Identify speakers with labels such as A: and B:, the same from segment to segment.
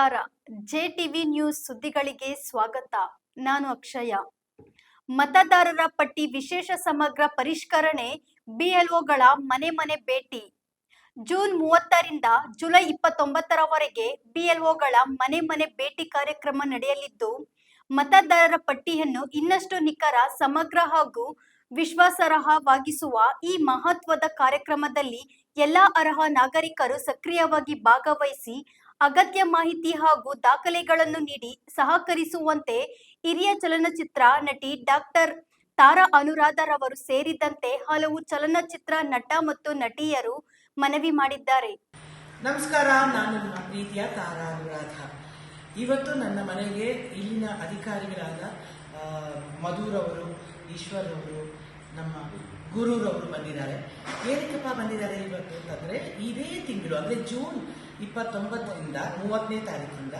A: ನಮಸ್ಕಾರ. JTV news ಸುದ್ದಿಗಳಿಗೆ ಸ್ವಾಗತ. ನಾನು ಅಕ್ಷಯ. ಮತದಾರರ ಪಟ್ಟಿ ವಿಶೇಷ ಸಮಗ್ರ ಪರಿಷ್ಕರಣೆ, ಬಿಎಲ್ಒಗಳ ಮನೆ ಮನೆ ಭೇಟಿ. ಜೂನ್ 30ರಿಂದ ಜುಲೈ 29ರವರೆಗೆ ಬಿಎಲ್ಒಗಳ ಮನೆ ಮನೆ ಭೇಟಿ ಕಾರ್ಯಕ್ರಮ ನಡೆಯಲಿದ್ದು, ಮತದಾರರ ಪಟ್ಟಿಯನ್ನು ಇನ್ನಷ್ಟು ನಿಖರ, ಸಮಗ್ರ ಹಾಗೂ ವಿಶ್ವಾಸಾರ್ಹವಾಗಿಸುವ ಈ ಮಹತ್ವದ ಕಾರ್ಯಕ್ರಮದಲ್ಲಿ ಎಲ್ಲ ಅರ್ಹ ನಾಗರಿಕರು ಸಕ್ರಿಯವಾಗಿ ಭಾಗವಹಿಸಿ ಅಗತ್ಯ ಮಾಹಿತಿ ಹಾಗೂ ದಾಖಲೆಗಳನ್ನು ನೀಡಿ ಸಹಕರಿಸುವಂತೆ ಹಿರಿಯ ಚಲನಚಿತ್ರ ನಟಿ ಡಾಕ್ಟರ್ ತಾರಾ ಅನುರಾಧರವರು ಸೇರಿದಂತೆ ಹಲವು ಚಲನಚಿತ್ರ ನಟ ಮತ್ತು ನಟಿಯರು ಮನವಿ ಮಾಡಿದ್ದಾರೆ.
B: ನಮಸ್ಕಾರ, ನಾನು ನಿಮ್ಮ ಪ್ರೀತಿಯ ತಾರಾ ಅನುರಾಧ. ಇವತ್ತು ನನ್ನ ಮನೆಗೆ ಇಲ್ಲಿನ ಅಧಿಕಾರಿಗಳಾದ ಮಧುರವರು, ಈಶ್ವರ್ ಅವರು, ನಮ್ಮ ಗುರುರವರು ಬಂದಿದ್ದಾರೆ. ಏನಕ್ಕಪ್ಪ ಬಂದಿದ್ದಾರೆ ಇವತ್ತು ಅಂತಂದರೆ, ಇದೇ ತಿಂಗಳು ಅಂದರೆ ಜೂನ್ 29ರಿಂದ 30ನೇ ತಾರೀಕಿಂದ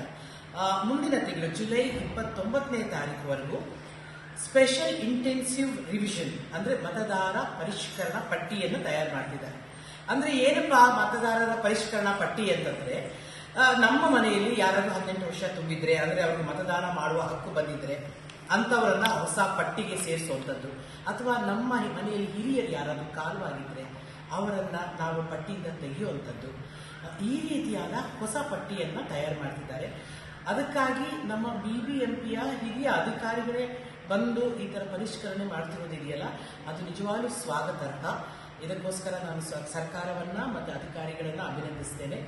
B: ಮುಂದಿನ ತಿಂಗಳು ಜುಲೈ 29ನೇ ತಾರೀಕುವರೆಗೂ ಸ್ಪೆಷಲ್ ಇಂಟೆನ್ಸಿವ್ ರಿವಿಷನ್ ಅಂದರೆ ಮತದಾರ ಪರಿಷ್ಕರಣಾ ಪಟ್ಟಿಯನ್ನು ತಯಾರು ಮಾಡ್ತಿದ್ದಾರೆ. ಅಂದರೆ ಏನಪ್ಪಾ ಮತದಾರರ ಪರಿಷ್ಕರಣಾ ಪಟ್ಟಿ ಅಂತಂದರೆ, ನಮ್ಮ ಮನೆಯಲ್ಲಿ ಯಾರಾದ್ರೂ 18 ವರ್ಷ ತುಂಬಿದ್ರೆ, ಅಂದರೆ ಅವ್ರಿಗೆ ಮತದಾನ ಮಾಡುವ ಹಕ್ಕು ಬಂದಿದ್ರೆ ಅಂಥವರನ್ನ ಹೊಸ ಪಟ್ಟಿಗೆ ಸೇರಿಸುವಂಥದ್ದು, ಅಥವಾ ನಮ್ಮ ಮನೆಯಲ್ಲಿ ಹಿರಿಯರು ಯಾರಾದರೂ ಕಾಲವಾಗಿದ್ದರೆ ಅವರನ್ನು ನಾವು ಪಟ್ಟಿಯಿಂದ ತೆಗೆಯುವಂಥದ್ದು, ಈ ರೀತಿಯಾದ ಹೊಸ ಪಟ್ಟಿಯನ್ನು ತಯಾರು ಮಾಡ್ತಿದ್ದಾರೆ. ಅದಕ್ಕಾಗಿ ನಮ್ಮ BBMPಯ ಹಿರಿಯ ಅಧಿಕಾರಿಗಳೇ ಬಂದು ಈ ಥರ ಪರಿಷ್ಕರಣೆ ಮಾಡ್ತಿರೋದಿದೆಯಲ್ಲ, ಅದು ನಿಜವಾಗ್ಲೂ ಸ್ವಾಗತಾರ್ಹ. ಇದಕ್ಕೋಸ್ಕರ ನಾನು ಸರ್ಕಾರವನ್ನು ಮತ್ತು ಅಧಿಕಾರಿಗಳನ್ನು ಅಭಿನಂದಿಸ್ತೇನೆ.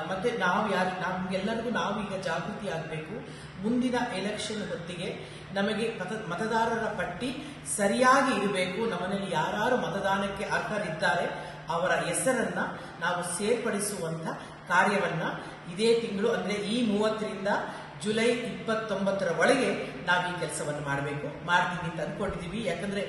B: ಮತ್ತು ನಮಗೆಲ್ಲರಿಗೂ ನಾವೀಗ ಜಾಗೃತಿ ಆಗಬೇಕು. ಮುಂದಿನ ಎಲೆಕ್ಷನ್ ಹೊತ್ತಿಗೆ ನಮಗೆ ಮತದಾರರ ಪಟ್ಟಿ ಸರಿಯಾಗಿ ಇರಬೇಕು. ನಮ್ಮನೇಲಿ ಯಾರು ಮತದಾನಕ್ಕೆ ಅರ್ಹರಿದ್ದಾರೆ ಅವರ ಹೆಸರನ್ನ ನಾವು ಸೇರ್ಪಡಿಸುವಂಥ ಕಾರ್ಯವನ್ನ ಇದೇ ತಿಂಗಳು ಅಂದರೆ ಈ 30ರಿಂದ ಜುಲೈ 29ರ ಒಳಗೆ ನಾವು ಈ ಕೆಲಸವನ್ನು ಮಾಡ್ತೀವಿ ಅಂತ ಅಂದ್ಕೊಂಡಿದ್ದೀವಿ. ಯಾಕಂದ್ರೆ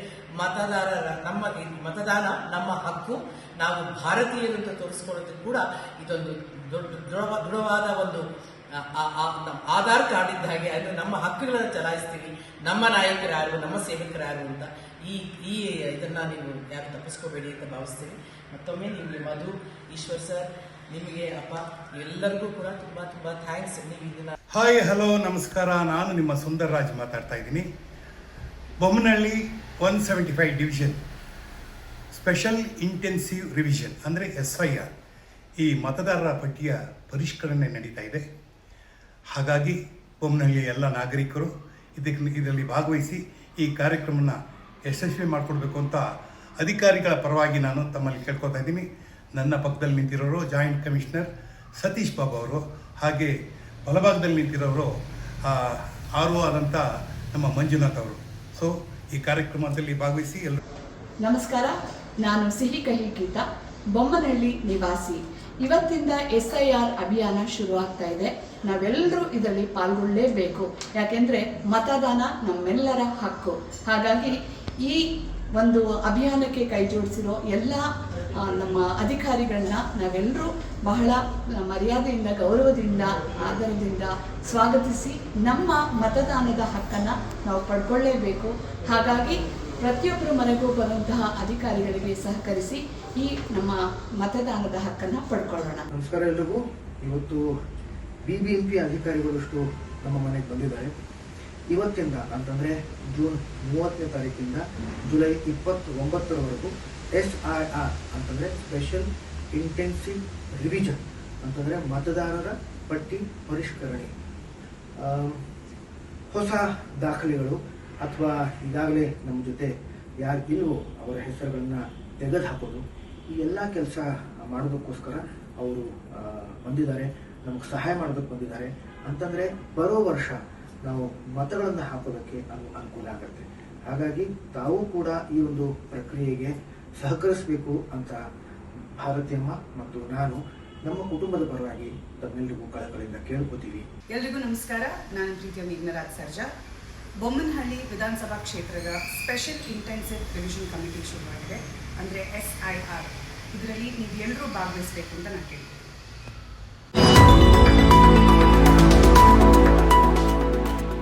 B: ಮತದಾನ ನಮ್ಮ ಹಕ್ಕು. ನಾವು ಭಾರತೀಯರು ಅಂತ ತೋರಿಸ್ಕೊಳ್ಳೋದಕ್ಕೆ ಕೂಡ ಇದೊಂದು ದೃಢವಾದ ಒಂದು ಆಧಾರ್ ಕಾರ್ಡ್ ಇದ್ದ ಹಾಗೆ. ಅಂದ್ರೆ ನಮ್ಮ ಹಕ್ಕುಗಳನ್ನು ಚಲಾಯಿಸ್ತೀವಿ, ನಮ್ಮ ನಾಯಕರು ಯಾರು, ನಮ್ಮ ಸೇವಕರು ಯಾರು ಅಂತ. ಈ ಇದನ್ನ ನೀವು ಯಾರು ತಪ್ಪಿಸ್ಕೋಬೇಡಿ ಅಂತ ಭಾವಿಸ್ತೀವಿ. ಮತ್ತೊಮ್ಮೆ ನಿಮಗೆ ಮಧು, ಈಶ್ವರ್ ಸರ್, ನಿಮಗೆ ಅಪ್ಪ ಎಲ್ಲರಿಗೂ ಕೂಡ ತುಂಬಾ ತುಂಬಾ ಥ್ಯಾಂಕ್ಸ್. ನೀವು ಇದನ್ನ
C: ಹಾಯ್, ಹಲೋ, ನಮಸ್ಕಾರ. ನಾನು ನಿಮ್ಮ ಸುಂದರ್ ರಾಜ್ ಮಾತಾಡ್ತಾ ಇದ್ದೀನಿ. Bommanahalli 175 division special intensive revision ಅಂದರೆ SIR ಈ ಮತದಾರರ ಪಟ್ಟಿಯ ಪರಿಷ್ಕರಣೆ ನಡೀತಾ ಇದೆ. ಹಾಗಾಗಿ ಬೊಮ್ಮನಹಳ್ಳಿಯ ಎಲ್ಲ ನಾಗರಿಕರು ಇದರಲ್ಲಿ ಭಾಗವಹಿಸಿ ಈ ಕಾರ್ಯಕ್ರಮನ ಯಶಸ್ವಿ ಮಾಡಿಕೊಡ್ಬೇಕು ಅಂತ ಅಧಿಕಾರಿಗಳ ಪರವಾಗಿ ನಾನು ತಮ್ಮಲ್ಲಿ ಕೇಳ್ಕೊತಾ ಇದ್ದೀನಿ. ನನ್ನ ಪಕ್ಕದಲ್ಲಿ ನಿಂತಿರೋರು ಜಾಯಿಂಟ್ ಕಮಿಷನರ್ ಸತೀಶ್ ಬಾಬು ಅವರು, ಹಾಗೆ ಬಲಭಾಗದಲ್ಲಿ ನಿಂತಿರೋರು RO ಆದಂಥ ನಮ್ಮ ಮಂಜುನಾಥ್ ಅವರು. ಸೊ ಈ ಕಾರ್ಯಕ್ರಮದಲ್ಲಿ ಭಾಗವಹಿಸಿ ಎಲ್ಲರೂ
D: ನಮಸ್ಕಾರ. ನಾನು ಸಿಹಿ ಕಹಿ ಗೀತಾ, ಬೊಮ್ಮನಹಳ್ಳಿ ನಿವಾಸಿ. ಇವತ್ತಿಂದ SIR ಅಭಿಯಾನ ಶುರುವಾಗ್ತಾ ಇದೆ. ನಾವೆಲ್ಲರೂ ಇದರಲ್ಲಿ ಪಾಲ್ಗೊಳ್ಳಲೇಬೇಕು. ಯಾಕೆಂದರೆ ಮತದಾನ ನಮ್ಮೆಲ್ಲರ ಹಕ್ಕು. ಹಾಗಾಗಿ ಈ ಒಂದು ಅಭಿಯಾನಕ್ಕೆ ಕೈ ಜೋಡಿಸಿರೋ ಎಲ್ಲ ನಮ್ಮ ಅಧಿಕಾರಿಗಳನ್ನ ನಾವೆಲ್ಲರೂ ಬಹಳ ಮರ್ಯಾದೆಯಿಂದ, ಗೌರವದಿಂದ, ಆದರದಿಂದ ಸ್ವಾಗತಿಸಿ ನಮ್ಮ ಮತದಾನದ ಹಕ್ಕನ್ನು ನಾವು ಪಡ್ಕೊಳ್ಳೇಬೇಕು. ಹಾಗಾಗಿ ಪ್ರತಿಯೊಬ್ಬರ ಮನೆಗೂ ಬರುವಂತಹ ಅಧಿಕಾರಿಗಳಿಗೆ ಸಹಕರಿಸಿ ಈ ನಮ್ಮ ಮತದಾನದ ಹಕ್ಕನ್ನು ಪಡ್ಕೊಳ್ಳೋಣ.
E: ನಮಸ್ಕಾರ ಎಲ್ರಿಗೂ. ಇವತ್ತು BBMP ಅಧಿಕಾರಿಗಳಷ್ಟು ನಮ್ಮ ಮನೆಗೆ ಬಂದಿದ್ದಾರೆ. ಇವತ್ತಿಂದ ಅಂತಂದರೆ ಜೂನ್ 30ನೇ ತಾರೀಕಿಂದ ಜುಲೈ 29ರವರೆಗೂ SIR ಅಂತಂದರೆ ಸ್ಪೆಷಲ್ ಇಂಟೆನ್ಸಿವ್ ರಿವಿಷನ್ ಅಂತಂದರೆ ಮತದಾರರ ಪಟ್ಟಿ ಪರಿಷ್ಕರಣೆ. ಹೊಸ ದಾಖಲೆಗಳು ಅಥವಾ ಈಗಾಗಲೇ ನಮ್ಮ ಜೊತೆ ಯಾರು ಇಲ್ವೋ ಅವರ ಹೆಸರುಗಳನ್ನ ತೆಗೆದು ಹಾಕೋದು, ಈ ಎಲ್ಲ ಕೆಲಸ ಮಾಡೋದಕ್ಕೋಸ್ಕರ ಅವರು ಬಂದಿದ್ದಾರೆ. ನಮಗೆ ಸಹಾಯ ಮಾಡೋದಕ್ಕೆ ಬಂದಿದ್ದಾರೆ. ಅಂತಂದರೆ ಬರೋ ವರ್ಷ ನಾವು ಮತಗಳನ್ನು ಹಾಕೋದಕ್ಕೆ ಅನುಕೂಲ ಆಗುತ್ತೆ. ಹಾಗಾಗಿ ತಾವು ಕೂಡ ಈ ಒಂದು ಪ್ರಕ್ರಿಯೆಗೆ ಸಹಕರಿಸಬೇಕು ಅಂತ ಭಾರತೀಯಮ್ಮ ಮತ್ತು ನಾನು ನಮ್ಮ ಕುಟುಂಬದ ಪರವಾಗಿ ತಮ್ಮೆಲ್ಲರಿಗೂ ಕಳಕಳಿಯಿಂದ ಕೇಳ್ಕೊತೀವಿ.
F: ಎಲ್ರಿಗೂ ನಮಸ್ಕಾರ. ನಾನು ಪ್ರೀತಿಯ ಮೇಘನರಾಜ್ ಸರ್ಜಾ. ಬೊಮ್ಮನಹಳ್ಳಿ ವಿಧಾನಸಭಾ ಕ್ಷೇತ್ರದ ಸ್ಪೆಷಲ್ ಇಂಟೆನ್ಸಿವ್ ರಿವಿಷನ್ ಕಮಿಟಿ ಶುರುವಾಗಿದೆ, ಅಂದರೆ SIR. ಇದರಲ್ಲಿ ನೀವು ಎಲ್ಲರೂ ಭಾಗವಹಿಸಬೇಕು ಅಂತ ನಾನು ಕೇಳ್ತೀನಿ.